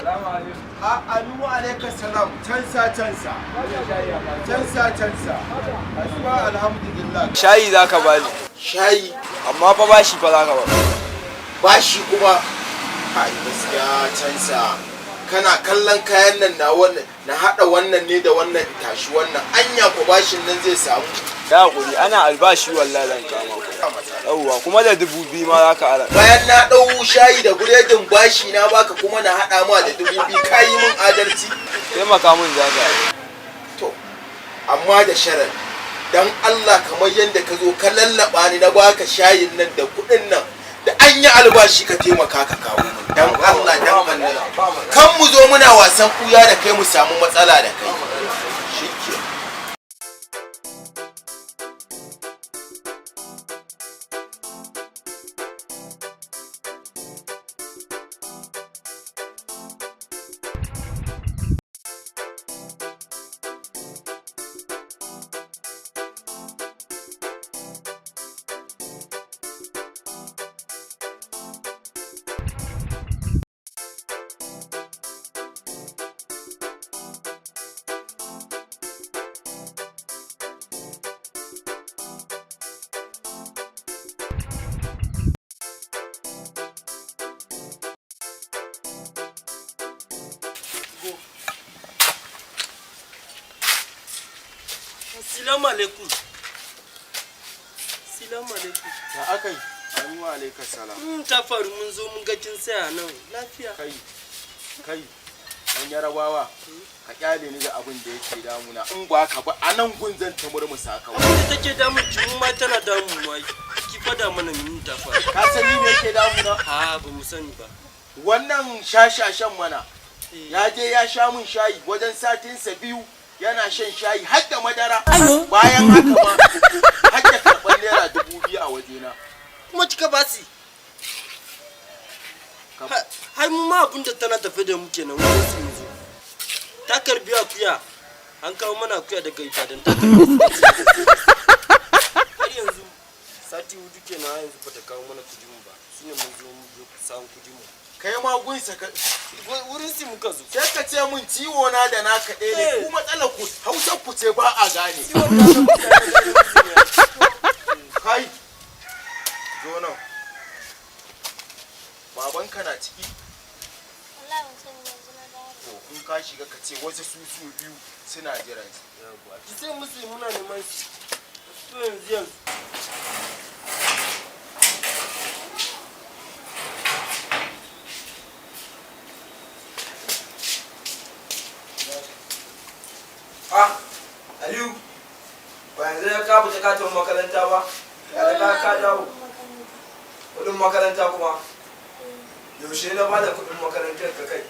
Salamu alaikum. Anu alaikum salam. Cansa. Asma alhamdulillah. Shayi zaka bani. Shayi. Amma fa bashi fa zaka ba. Bashi kuma. Kai gaskiya cansa. Kana kallon kayan nan na wannan na hada wannan ne da wannan tashi wannan anya ko bashin nan zai samu. Ya hakuri ana albashi wallahi zan kama ku. Yawwa kuma da 2000 ma zaka ara. Bayan na dau shayi da buredin bashi na baka kuma na hada ma da 2000 kai min adalci. Taimaka min zaka. To amma da sharar dan Allah kamar yanda ka zo ka lallaba ni na baka shayin nan da kudin nan da an yi albashi ka taimaka ka kawo min dan Allah dan Allah kan mu zo muna wasan kuya da kai mu samu matsala da kai shike Assalamu alaikum. ya akai amin wa alaikum salam Ta faru mun zo mun ga kin saya nan lafiya. kai an yarabawa ka kyale ni da abin da yake damuna in ba ka ba anan gun zan ta murmusa ka Abin da take damun ki mu ma tana damun mu. Ki fada mana min ta faru. ka sani me yake damuna Ba mu sani ba. wannan shashashan mana ya je ya sha mun shayi wajen satinsa 2 yana shan shayi har da madara bayan haka ma har da karɓar naira 2000 a wajena Kuma kika basi. Har mu ma abin da tana tafe da mu kenan wannan sun zo. Ta karbi akuya. An kawo mana akuya daga Ibadan ta karbi. Har yanzu sati hudu kenan yanzu ba ta kawo mana kudin mu ba. Shine mun zo mu samu kudin mu. kai ma gunsa ka Wurin si muka zo. sai ka ce mun ciwo na da naka ɗaya ne ku matsalar ku Hausa ku ce ba a gane kai zo nan babanka na ciki Wallahi ban sani yanzu na dawo. to in ka shiga ka ce wasu su biyu suna jiran shi Ki sai musu muna neman shi. To yanzu. Aliyu. Ba yanzu ya ka fita katon makaranta ba. Ya ka dawo. Kudin makaranta kuma. Yaushe na bada kudin makarantar ka kai.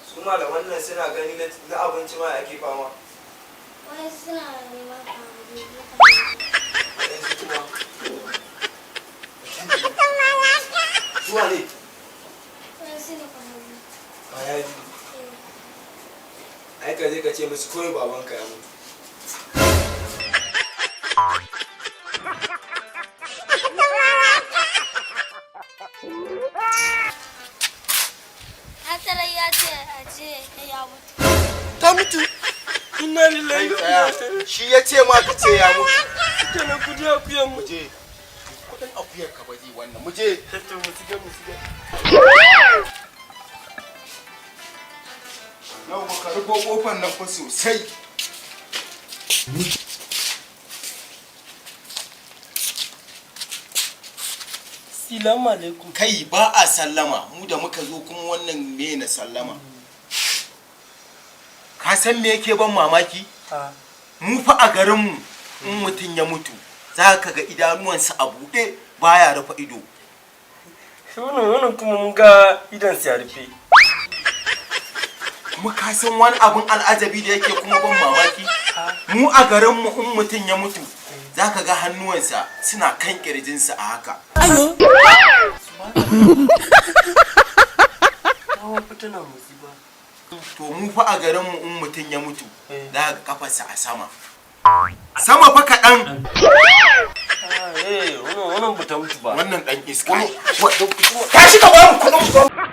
Su malaman nan suna gani na abinci ma ake fama. Wai suna neman abu. Yanzu kuma. Zuwa ne. Wai su ne kwanani. Kaya biyu. Ai ka je ka ce musu koyi babanka ya mutu. Hatara ya ce a ce ya mutu. Ta mutu. Inna lillahi wa inna ilaihi raji'un. shi ya ce ma ka ce ya mutu Kana kudi akuyan mu. muje kudin akuyar ka ba zai wannan muje To mu shiga. yau baka rufo kofar nan fa sosai Assalamu alaikum. kai ba a sallama mu da muka zo kuma wannan me na sallama ka san me yake ban mamaki mu fa a garinmu in mutum ya mutu za ka ga idanuwansa a buɗe baya rufe ido Wannan kuma mun ga idan sa rufe. kuma ka san wani abun al'ajabi da yake kuma ban mamaki mu a garinmu in mutum ya mutu za ka ga hannuwansa suna kan kirjinsa a haka Hawa fitina musiba. to mu fa a garinmu in mutum ya mutu za ka ga kafarsa a sama fa kaɗan Wannan ba ta mutu ba. wannan ɗan iska ka shiga ba mu kuɗin